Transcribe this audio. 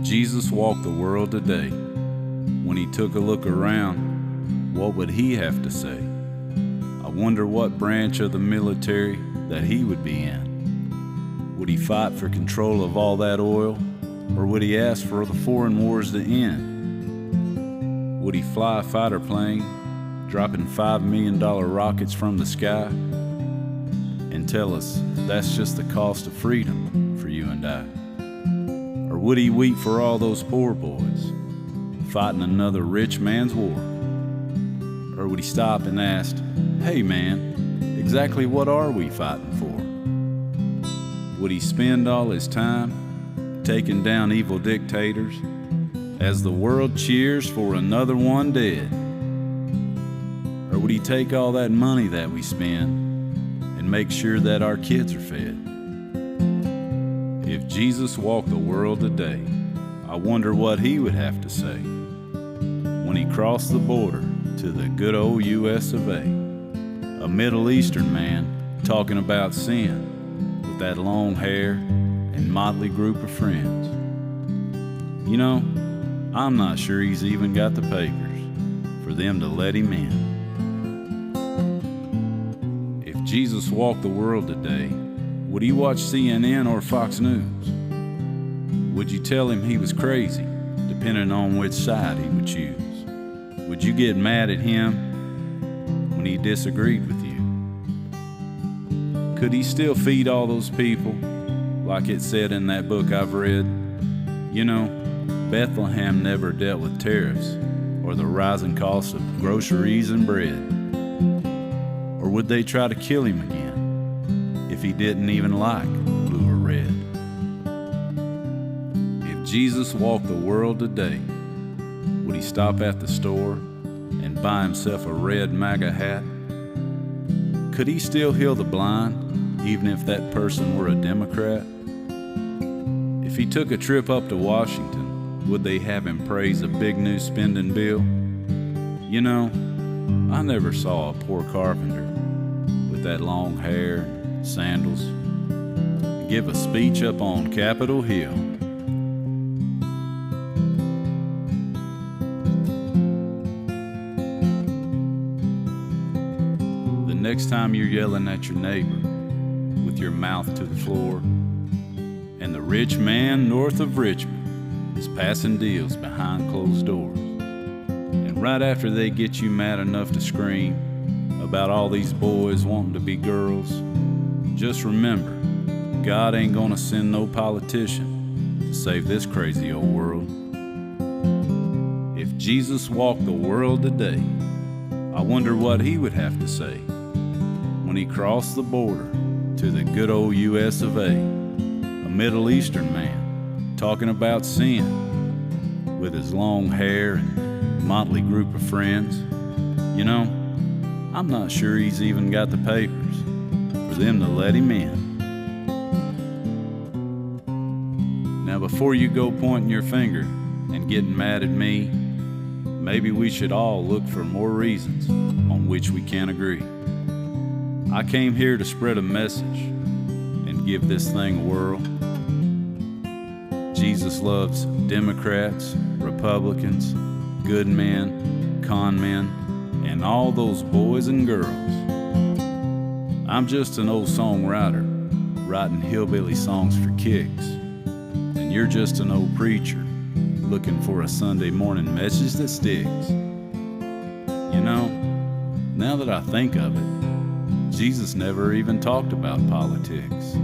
Jesus walked the world today, when he took a look around, what would he have to say? I wonder what branch of the military that he would be in. Would he fight for control of all that oil, or would he ask for the foreign wars to end? Would he fly a fighter plane, dropping $5 million rockets from the sky, and tell us that's just the cost of freedom for you and I? Or would he weep for all those poor boys fighting another rich man's war? Or would he stop and ask, hey man, exactly what are we fighting for? Would he spend all his time taking down evil dictators as the world cheers for another one dead? Or would he take all that money that we spend and make sure that our kids are fed? If Jesus walked the world today, I wonder what he would have to say when he crossed the border to the good old US of A. A Middle Eastern man talking about sin with that long hair and motley group of friends. You know, I'm not sure he's even got the papers for them to let him in. If Jesus walked the world today, would he watch CNN or Fox News? Would you tell him he was crazy, depending on which side he would choose? Would you get mad at him when he disagreed with you? Could he still feed all those people, like it said in that book I've read? You know, Bethlehem never dealt with tariffs or the rising cost of groceries and bread. Or would they try to kill him again if he didn't even like blue or red? If Jesus walked the world today, would he stop at the store and buy himself a red MAGA hat? Could he still heal the blind, even if that person were a Democrat? If he took a trip up to Washington, would they have him praise a big new spending bill? You know, I never saw a poor carpenter with that long hair and sandals give a speech up on Capitol Hill. The next time you're yelling at your neighbor with your mouth to the floor, and the rich man north of Richmond is passing deals behind closed doors, and right after they get you mad enough to scream about all these boys wanting to be girls, just remember, God ain't gonna send no politician to save this crazy old world. If Jesus walked the world today, I wonder what he would have to say when he crossed the border to the good old US of A. A Middle Eastern man talking about sin with his long hair and motley group of friends. You know, I'm not sure he's even got the papers for them to let him in. Now, before you go pointing your finger and getting mad at me, maybe we should all look for more reasons on which we can't agree. I came here to spread a message and give this thing a whirl. Jesus loves Democrats, Republicans, good men, con men, and all those boys and girls. I'm just an old songwriter, writing hillbilly songs for kicks. And you're just an old preacher, looking for a Sunday morning message that sticks. You know, now that I think of it, Jesus never even talked about politics.